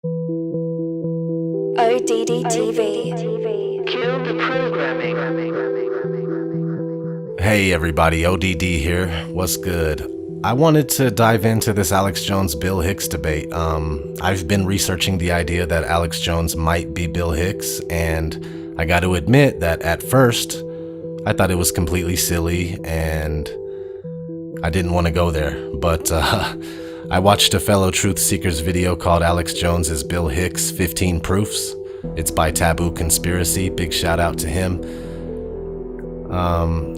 ODDTV. Kill the programming. Hey everybody, ODD here. What's good? I wanted to dive into this Alex Jones-Bill Hicks debate. I've been researching the idea that Alex Jones might be Bill Hicks, and I got to admit that at first, I thought it was completely silly, and I didn't want to go there. But I watched a fellow truth seeker's video called Alex Jones is Bill Hicks, 15 Proofs. It's by Taboo Conspiracy. Big shout out to him.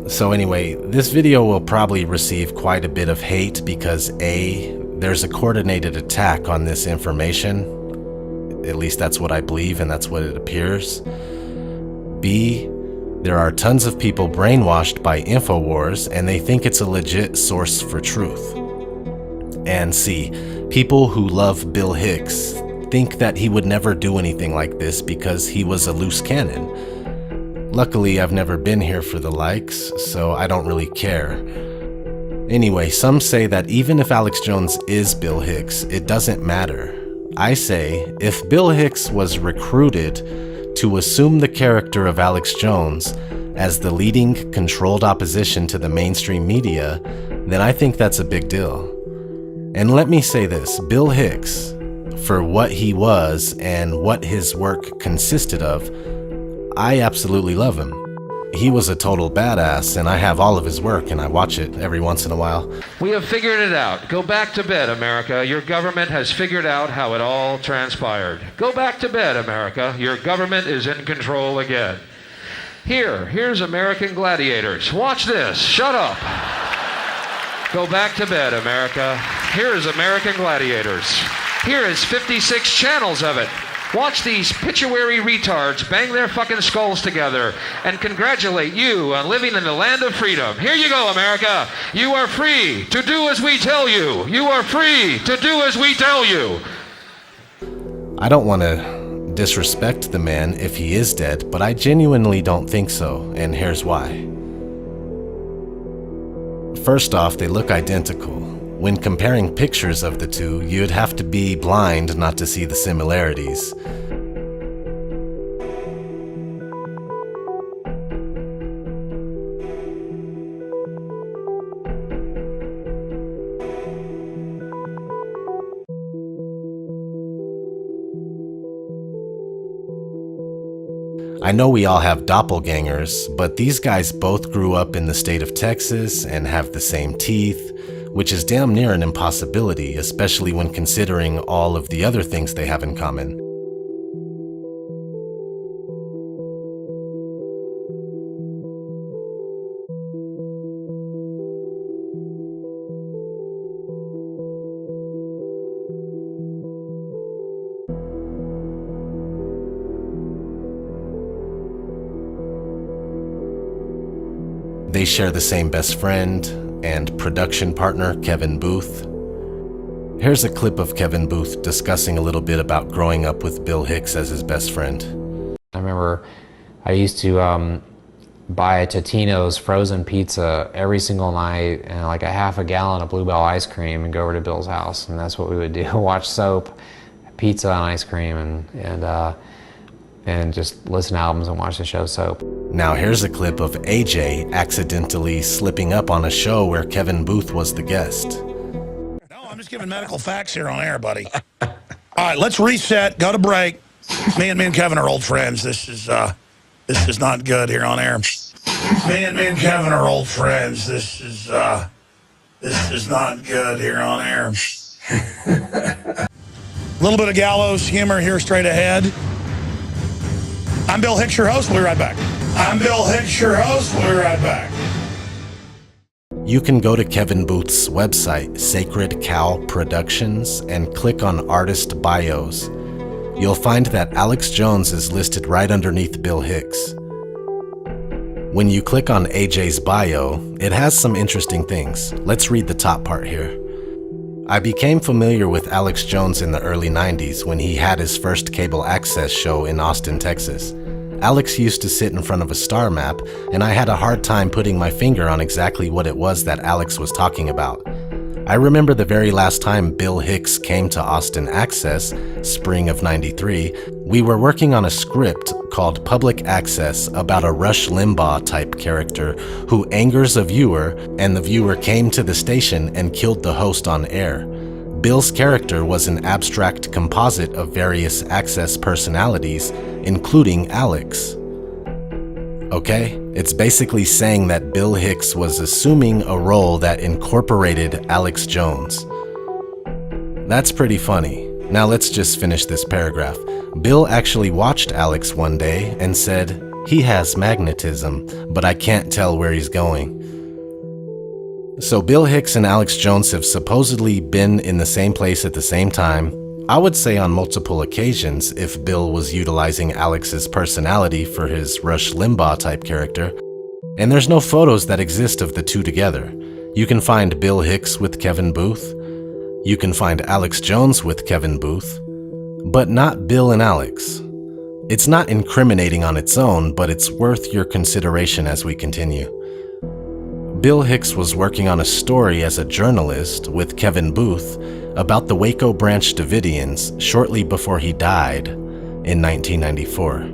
So anyway, this video will probably receive quite a bit of hate because A, there's a coordinated attack on this information. At least that's what I believe and that's what it appears. B, there are tons of people brainwashed by InfoWars and they think it's a legit source for truth. And C, people who love Bill Hicks think that he would never do anything like this because he was a loose cannon. Luckily, I've never been here for the likes, so I don't really care. Anyway, some say that even if Alex Jones is Bill Hicks, it doesn't matter. I say, if Bill Hicks was recruited to assume the character of Alex Jones as the leading controlled opposition to the mainstream media, then I think that's a big deal. And let me say this, Bill Hicks, for what he was and what his work consisted of, I absolutely love him. He was a total badass, and I have all of his work, and I watch it every once in a while. We have figured it out. Go back to bed, America. Your government has figured out how it all transpired. Go back to bed, America. Your government is in control again. Here's American Gladiators. Watch this. Shut up. Go back to bed, America. Here is American Gladiators. Here is 56 channels of it. Watch these pituitary retards bang their fucking skulls together and congratulate you on living in the land of freedom. Here you go, America. You are free to do as we tell you. You are free to do as we tell you. I don't want to disrespect the man if he is dead, but I genuinely don't think so, and here's why. First off, they look identical. When comparing pictures of the two, you'd have to be blind not to see the similarities. I know we all have doppelgangers, but these guys both grew up in the state of Texas and have the same teeth, which is damn near an impossibility, especially when considering all of the other things they have in common. They share the same best friend and production partner, Kevin Booth. Here's a clip of Kevin Booth discussing a little bit about growing up with Bill Hicks as his best friend. I remember I used to buy a Totino's frozen pizza every single night and like a half a gallon of Bluebell ice cream and go over to Bill's house, and that's what we would do. Watch soap, pizza and ice cream, and just listen to albums and watch the show Soap. Now here's a clip of AJ accidentally slipping up on a show where Kevin Booth was the guest. No, I'm just giving medical facts here on air, buddy. All right, let's reset, go to break. Me and Kevin are old friends. This is not good here on air. Me and Kevin are old friends. This is not good here on air. A little bit of gallows humor here straight ahead. I'm Bill Hicks, your host. We'll be right back. I'm Bill Hicks, your host. We'll be right back. You can go to Kevin Booth's website, Sacred Cow Productions, and click on Artist Bios. You'll find that Alex Jones is listed right underneath Bill Hicks. When you click on AJ's bio, it has some interesting things. Let's read the top part here. I became familiar with Alex Jones in the early 90s when he had his first cable access show in Austin, Texas. Alex used to sit in front of a star map, and I had a hard time putting my finger on exactly what it was that Alex was talking about. I remember the very last time Bill Hicks came to Austin Access, spring of '93, we were working on a script called Public Access about a Rush Limbaugh type character who angers a viewer, and the viewer came to the station and killed the host on air. Bill's character was an abstract composite of various Access personalities, including Alex. Okay, it's basically saying that Bill Hicks was assuming a role that incorporated Alex Jones. That's pretty funny. Now let's just finish this paragraph. Bill actually watched Alex one day and said, "He has magnetism, but I can't tell where he's going." So Bill Hicks and Alex Jones have supposedly been in the same place at the same time. I would say on multiple occasions if Bill was utilizing Alex's personality for his Rush Limbaugh type character. And there's no photos that exist of the two together. You can find Bill Hicks with Kevin Booth. You can find Alex Jones with Kevin Booth, but not Bill and Alex. It's not incriminating on its own, but it's worth your consideration as we continue. Bill Hicks was working on a story as a journalist with Kevin Booth about the Waco Branch Davidians shortly before he died in 1994.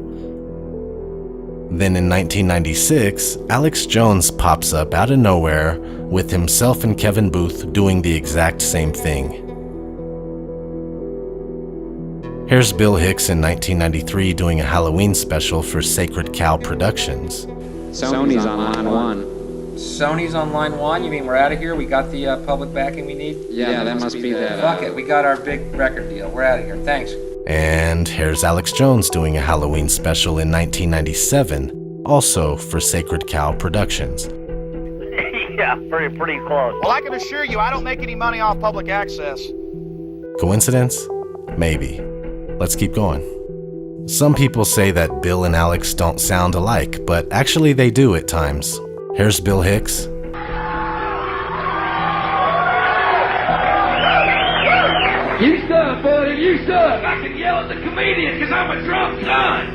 Then in 1996, Alex Jones pops up out of nowhere with himself and Kevin Booth doing the exact same thing. Here's Bill Hicks in 1993 doing a Halloween special for Sacred Cow Productions. Sony's on line one. Sony's on line one? You mean we're out of here? We got the public backing we need? Yeah, that must be that. Fuck it, we got our big record deal. We're out of here. Thanks. And here's Alex Jones doing a Halloween special in 1997, also for Sacred Cow Productions. Yeah, pretty close. Well, I can assure you I don't make any money off public access. Coincidence? Maybe. Let's keep going. Some people say that Bill and Alex don't sound alike, but actually they do at times. Here's Bill Hicks. You suck, buddy, you suck. I can yell at the comedian because I'm a drunk cunt.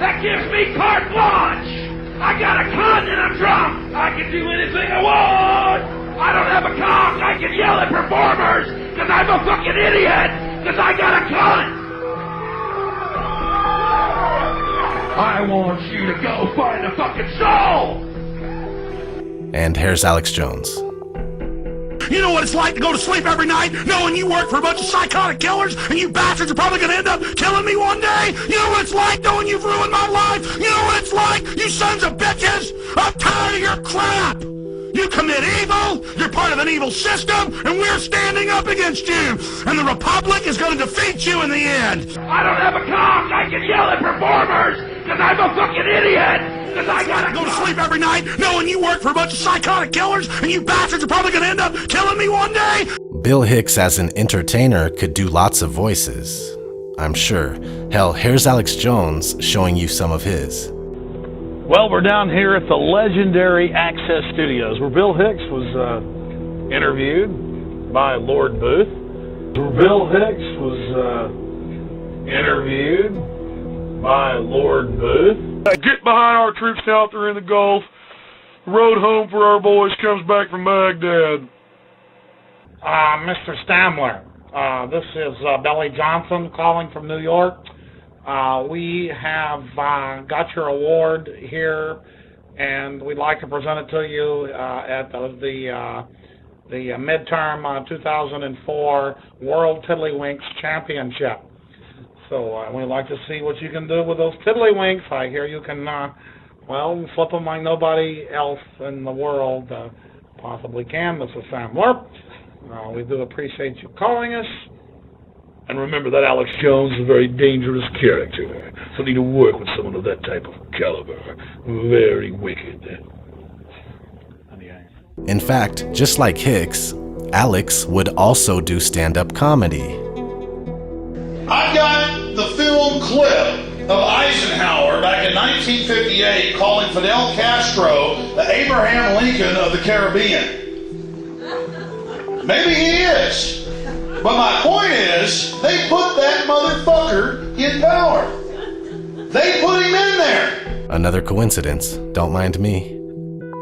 That gives me carte blanche. I got a cunt and I'm drunk. I can do anything I want. I don't have a cock. I can yell at performers because I'm a fucking idiot because I got a cunt. I want you to go find a fucking soul. And here's Alex Jones. You know what it's like to go to sleep every night knowing you work for a bunch of psychotic killers and you bastards are probably going to end up killing me one day? You know what it's like knowing you've ruined my life? You know what it's like, you sons of bitches? I'm tired of your crap! You commit evil, you're part of an evil system, and we're standing up against you! And the Republic is going to defeat you in the end! I don't have a cock! I can yell at performers! Because I'm a fucking idiot! Because I gotta go to sleep every night knowing you work for a bunch of psychotic killers and you bastards are probably going to end up killing me one day? Bill Hicks as an entertainer could do lots of voices, I'm sure. Hell, here's Alex Jones showing you some of his. Well, we're down here at the legendary Access Studios where Bill Hicks was interviewed by Lord Booth. Where Bill Hicks was interviewed by Lord Booth. Get behind our troops now out there in the Gulf. Road home for our boys comes back from Baghdad. Mr. Stamler, this is Billy Johnson calling from New York. We have got your award here, and we'd like to present it to you at the midterm 2004 World Tiddlywinks Championship. So we'd like to see what you can do with those tiddlywinks. I hear you can, flip them like nobody else in the world possibly can, Mr. Sandler. We do appreciate you calling us. And remember that Alex Jones is a very dangerous character. So need to work with someone of that type of caliber. Very wicked. In fact, just like Hicks, Alex would also do stand-up comedy. I got the film clip of Eisenhower back in 1958 calling Fidel Castro the Abraham Lincoln of the Caribbean. Maybe he is. But my point is, they put that motherfucker in power. They put him in there. Another coincidence, don't mind me.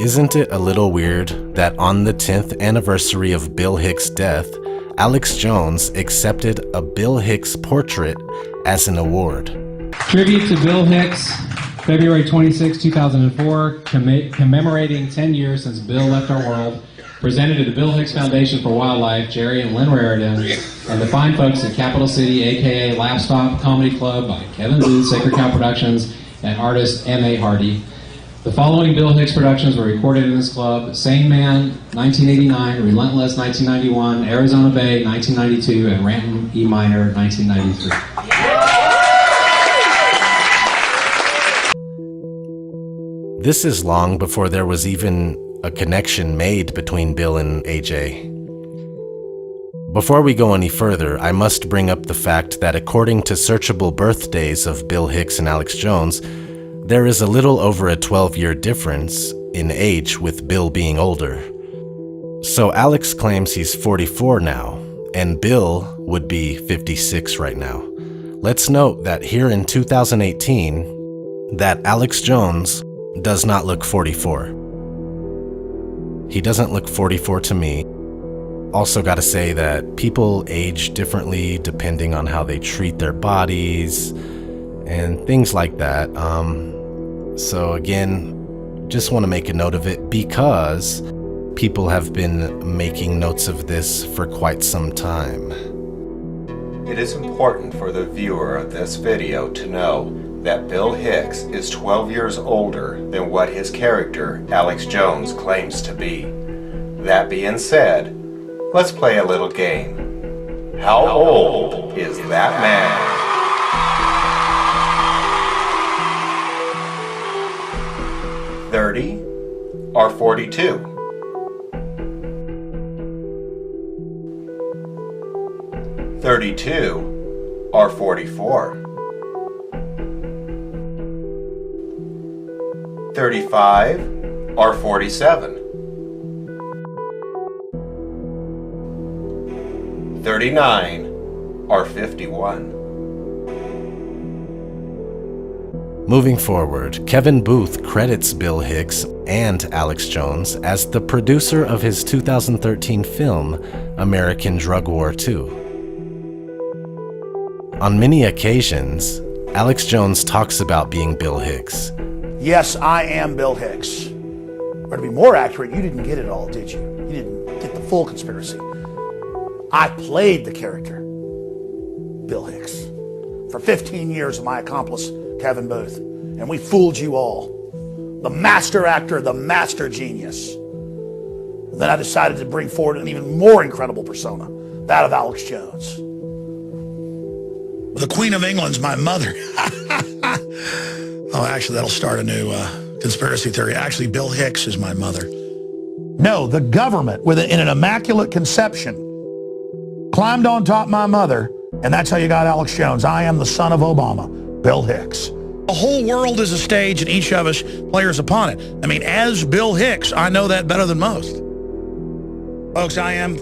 Isn't it a little weird that on the 10th anniversary of Bill Hicks' death, Alex Jones accepted a Bill Hicks portrait as an award? Tribute to Bill Hicks, February 26, 2004, commemorating 10 years since Bill left our world, presented to the Bill Hicks Foundation for Wildlife, Jerry and Lynn Raridan, and the fine folks at Capital City, a.k.a. Laugh Stop Comedy Club by Kevin Booth, Sacred Cow Productions, and artist M.A. Hardy. The following Bill Hicks productions were recorded in this club: Sane Man, 1989, Relentless, 1991, Arizona Bay, 1992, and Ranton E. Minor, 1993. This is long before there was even a connection made between Bill and AJ. Before we go any further, I must bring up the fact that according to searchable birthdays of Bill Hicks and Alex Jones, there is a little over a 12-year difference in age, with Bill being older. So Alex claims he's 44 now, and Bill would be 56 right now. Let's note that here in 2018, that Alex Jones does not look 44. He doesn't look 44 to me. Also gotta say that people age differently depending on how they treat their bodies and things like that. So again, just want to make a note of it because people have been making notes of this for quite some time. It is important for the viewer of this video to know that Bill Hicks is 12 years older than what his character, Alex Jones, claims to be. That being said, let's play a little game. How old is that man? 30 or 42? 32 or 44? 35 or 47? 39 or 51? Moving forward, Kevin Booth credits Bill Hicks and Alex Jones as the producer of his 2013 film, American Drug War 2. On many occasions, Alex Jones talks about being Bill Hicks. Yes, I am Bill Hicks. Or to be more accurate, you didn't get it all, did you? You didn't get the full conspiracy. I played the character, Bill Hicks, for 15 years with my accomplice, Kevin Booth, and we fooled you all. The master actor, the master genius. And then I decided to bring forward an even more incredible persona, that of Alex Jones. The Queen of England's my mother. Oh, actually, that'll start a new conspiracy theory. Actually, Bill Hicks is my mother. No, the government, in an immaculate conception, climbed on top of my mother, and that's how you got Alex Jones. I am the son of Obama, Bill Hicks. The whole world is a stage, and each of us players upon it. I mean, as Bill Hicks, I know that better than most. Folks, I am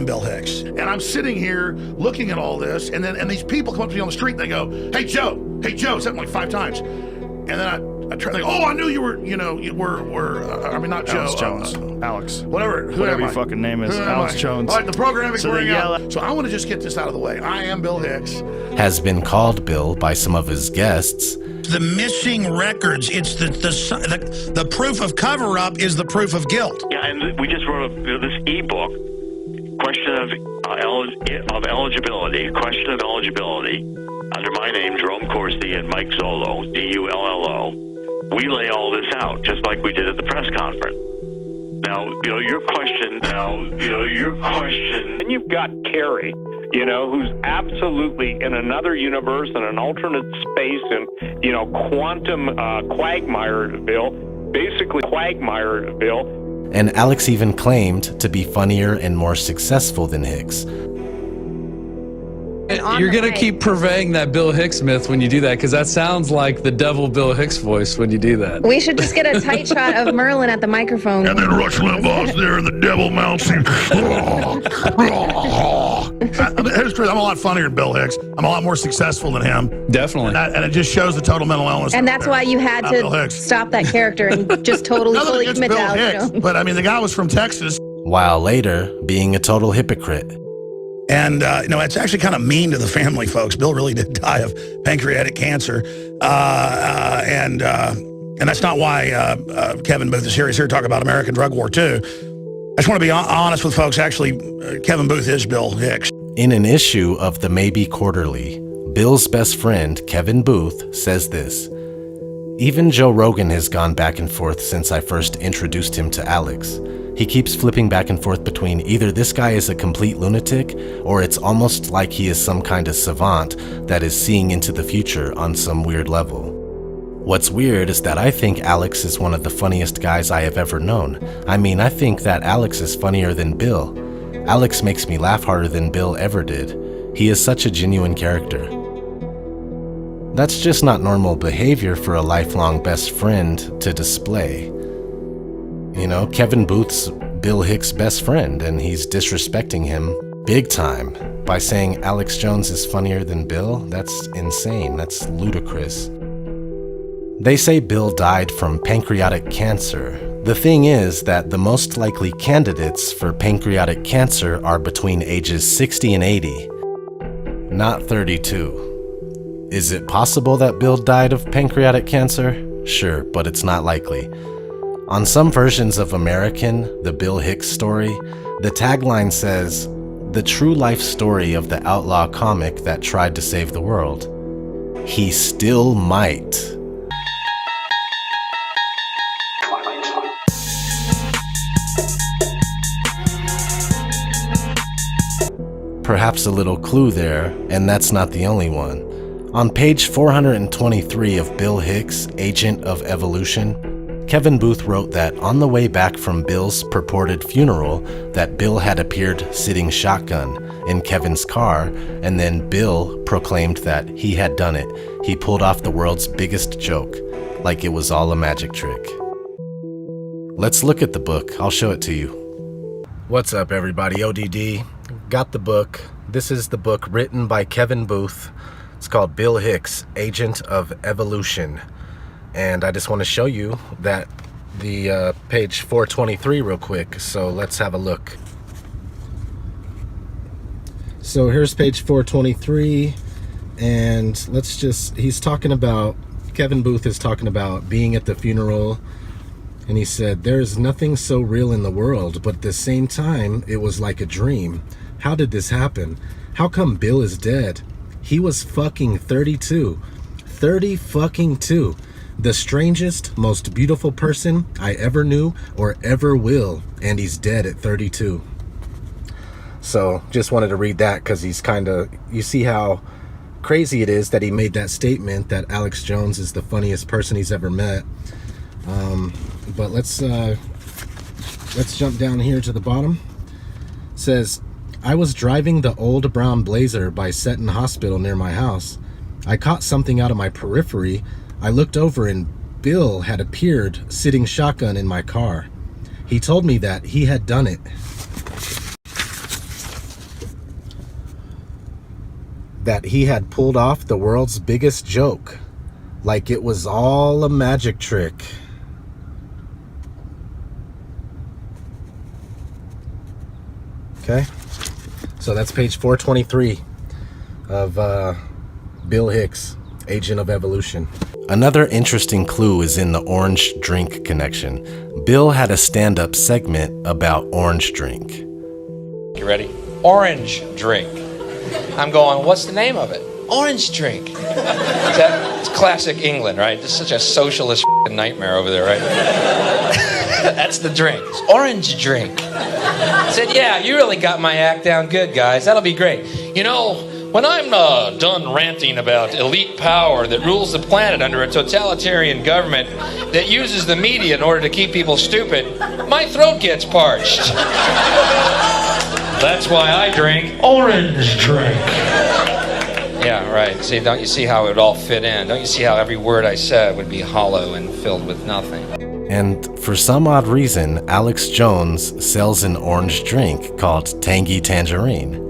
Bill Hicks. And I'm sitting here looking at all this, and these people come up to me on the street, and they go, hey, Joe, something like 5 times. And then I try to go, oh, I knew you were, I mean, not Joe. Alex Jones. Alex. Whatever your fucking name is. Alex Jones. All right, the programming's wearing out. So I want to just get this out of the way. I am Bill Hicks. Has been called Bill by some of his guests. The missing records, it's the proof of cover-up is the proof of guilt. Yeah, and we just wrote this e-book, question of eligibility, under my name, Jerome Corsi and Mike Zollo, D-U-L-L-O. We lay all this out, just like we did at the press conference. Now, your question. And you've got Carrie, who's absolutely in another universe, in an alternate space, and, quantum Quagmireville, basically Quagmireville. And Alex even claimed to be funnier and more successful than Hicks. You're going to keep purveying that Bill Hicks myth when you do that, because that sounds like the devil Bill Hicks voice when you do that. We should just get a tight shot of Merlin at the microphone. And then Rush Limbaugh's there and the devil mounts him. Here's the truth. I'm a lot funnier than Bill Hicks. I'm a lot more successful than him. Definitely. And it just shows the total mental illness. And that's why you had to stop that character and just totally fully commit to Bill Alex Hicks, Jones. but I mean, the guy was from Texas. While later being a total hypocrite. And, it's actually kind of mean to the family, folks. Bill really did die of pancreatic cancer. And that's not why Kevin Booth is here. He's here to talk about American drug war, too. I just want to be honest with folks. Actually, Kevin Booth is Bill Hicks. In an issue of the Maybe Quarterly, Bill's best friend, Kevin Booth, says this. Even Joe Rogan has gone back and forth since I first introduced him to Alex. He keeps flipping back and forth between either this guy is a complete lunatic, or it's almost like he is some kind of savant that is seeing into the future on some weird level. What's weird is that I think Alex is one of the funniest guys I have ever known. I mean, I think that Alex is funnier than Bill. Alex makes me laugh harder than Bill ever did. He is such a genuine character. That's just not normal behavior for a lifelong best friend to display. You know, Kevin Booth's Bill Hicks' best friend, and he's disrespecting him big time by saying Alex Jones is funnier than Bill. That's insane. That's ludicrous. They say Bill died from pancreatic cancer. The thing is that the most likely candidates for pancreatic cancer are between ages 60 and 80, not 32. Is it possible that Bill died of pancreatic cancer? Sure, but it's not likely. On some versions of American, the Bill Hicks story, the tagline says, "The true life story of the outlaw comic that tried to save the world. He still might." Perhaps a little clue there, and that's not the only one. On page 423 of Bill Hicks, Agent of Evolution, Kevin Booth wrote that on the way back from Bill's purported funeral, that Bill had appeared sitting shotgun in Kevin's car, and then Bill proclaimed that he had done it. He pulled off the world's biggest joke, like it was all a magic trick. Let's look at the book. I'll show it to you. What's up, everybody? ODD. Got the book. This is the book written by Kevin Booth. It's called Bill Hicks, Agent of Evolution. And I just want to show you that the page 423 real quick. So let's have a look. So here's page 423. And he's talking about, Kevin Booth is talking about being at the funeral. And he said, "There's nothing so real in the world, but at the same time, it was like a dream. How did this happen? How come Bill is dead? He was fucking 32. 30 fucking 2. The strangest, most beautiful person I ever knew or ever will, and he's dead at 32. So just wanted to read that because he's you see how crazy it is that he made that statement that Alex Jones is the funniest person he's ever met. But let's jump down here to the bottom. It says, "I was driving the old brown Blazer by Seton Hospital near my house. I caught something out of my periphery. I looked over and Bill had appeared sitting shotgun in my car. He told me that he had done it. That he had pulled off the world's biggest joke, like it was all a magic trick." Okay, so that's page 423 of Bill Hicks, Agent of Evolution. Another interesting clue is in the orange drink connection. Bill had a stand-up segment about orange drink. You ready? Orange drink. I'm going, what's the name of it? Orange drink. It's classic England, right? It's such a socialist nightmare over there, right? That's the drink. It's orange drink. I said, yeah, you really got my act down good, guys. That'll be great. You know, when I'm done ranting about elite power that rules the planet under a totalitarian government that uses the media in order to keep people stupid, my throat gets parched. That's why I drink orange drink. Yeah, right. See, don't you see how it would all fit in? Don't you see how every word I said would be hollow and filled with nothing? And for some odd reason, Alex Jones sells an orange drink called Tangy Tangerine.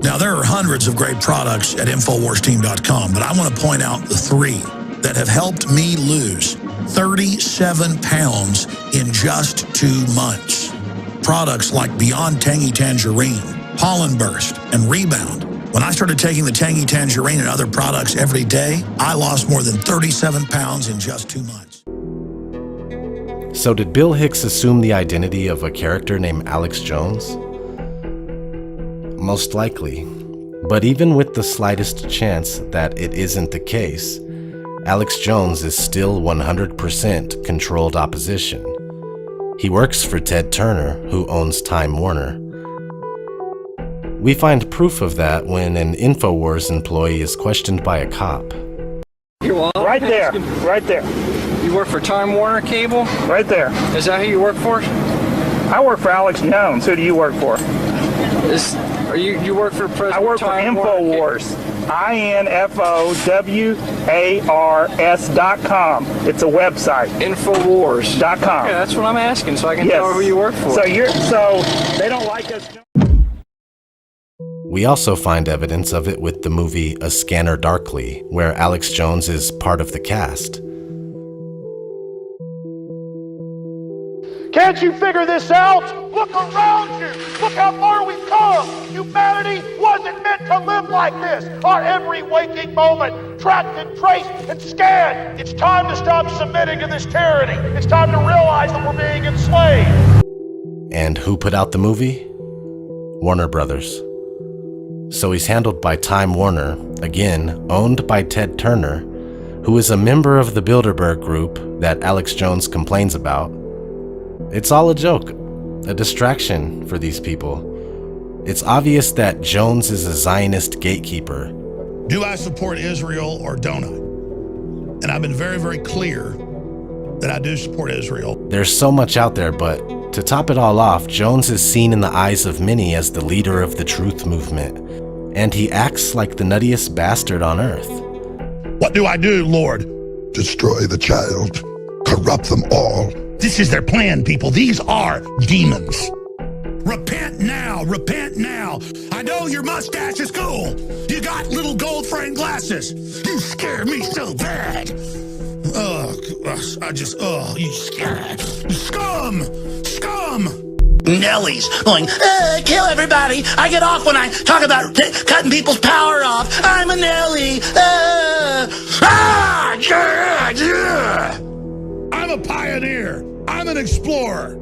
Now, there are hundreds of great products at InfoWarsTeam.com, but I want to point out the 3 that have helped me lose 37 pounds in just 2 months. Products like Beyond Tangy Tangerine, Pollen Burst, and Rebound. When I started taking the Tangy Tangerine and other products every day, I lost more than 37 pounds in just 2 months. So did Bill Hicks assume the identity of a character named Alex Jones? Most likely. But even with the slightest chance that it isn't the case, Alex Jones is still 100% controlled opposition. He works for Ted Turner, who owns Time Warner. We find proof of that when an InfoWars employee is questioned by a cop. Right there, right there. You work for Time Warner Cable? Right there. Is that who you work for? I work for Alex Jones. Who do you work for? You work for President I work Time for InfoWars. INFOWARS.com. It's a website. InfoWars.com. Okay, that's what I'm asking, so I can tell who you work for. So they don't like us. We also find evidence of it with the movie A Scanner Darkly, where Alex Jones is part of the cast. Can't you figure this out? Look around you. Look how far we've come. Humanity wasn't meant to live like this. Our every waking moment, tracked and traced and scanned. It's time to stop submitting to this tyranny. It's time to realize that we're being enslaved. And who put out the movie? Warner Brothers. So he's handled by Time Warner, again, owned by Ted Turner, who is a member of the Bilderberg group that Alex Jones complains about. It's all a joke, a distraction for these people. It's obvious that Jones is a Zionist gatekeeper. Do I support Israel or don't I? And I've been very, very clear that I do support Israel. There's so much out there, but to top it all off, Jones is seen in the eyes of many as the leader of the truth movement, and he acts like the nuttiest bastard on earth. What do I do, Lord? Destroy the child, corrupt them all. This is their plan, people. These are demons. Repent now, repent now. I know your mustache is cool. You got little gold framed glasses. You scare me so bad. You scum! Nellies going, kill everybody. I get off when I talk about cutting people's power off. I'm a Nelly. I'm a pioneer. I'm an explorer.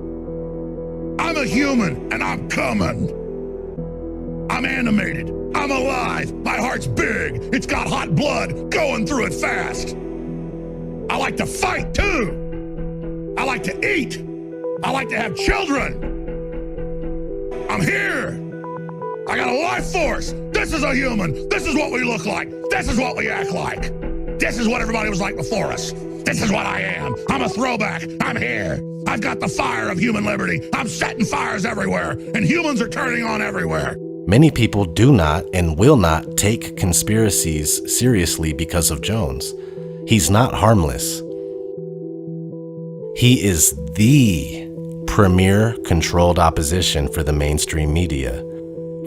I'm a human, and I'm coming. I'm animated. I'm alive. My heart's big. It's got hot blood going through it fast. I like to fight, too. I like to eat. I like to have children. I'm here. I got a life force. This is a human. This is what we look like. This is what we act like. This is what everybody was like before us. This is what I am. I'm a throwback. I'm here. I've got the fire of human liberty. I'm setting fires everywhere, and humans are turning on everywhere. Many people do not and will not take conspiracies seriously because of Jones. He's not harmless. He is the premier controlled opposition for the mainstream media.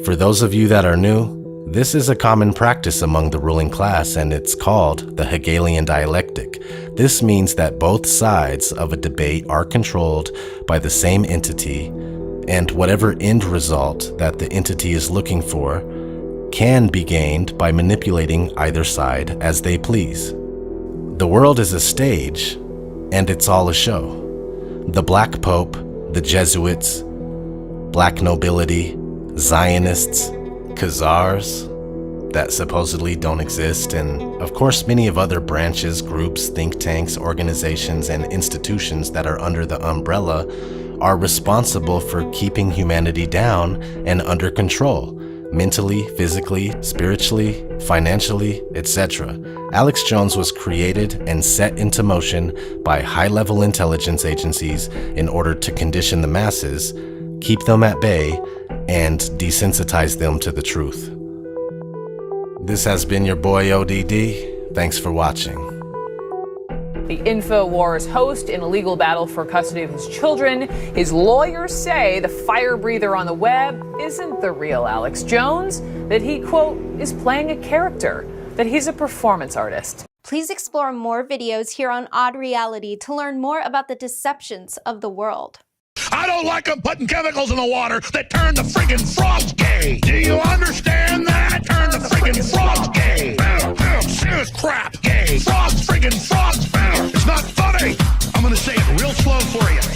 For those of you that are new, this is a common practice among the ruling class, and it's called the Hegelian dialectic. This means that both sides of a debate are controlled by the same entity, and whatever end result that the entity is looking for can be gained by manipulating either side as they please. The world is a stage, and it's all a show. The Black Pope, the Jesuits, black nobility, Zionists, Khazars that supposedly don't exist, and of course many of other branches, groups, think tanks, organizations, and institutions that are under the umbrella are responsible for keeping humanity down and under control, mentally, physically, spiritually, financially, etc. Alex Jones was created and set into motion by high-level intelligence agencies in order to condition the masses, keep them at bay, and desensitize them to the truth. This has been your boy ODD. Thanks for watching. The InfoWars host in a legal battle for custody of his children. His lawyers say the fire breather on the web isn't the real Alex Jones, that he, quote, is playing a character, that he's a performance artist. Please explore more videos here on Odd Reality to learn more about the deceptions of the world. I don't like them putting chemicals in the water that turn the friggin' frogs gay. Do you understand that? Turn the friggin' frogs gay. Serious crap. Gay. Frogs, friggin' frogs. It's not funny. I'm gonna say it real slow for you.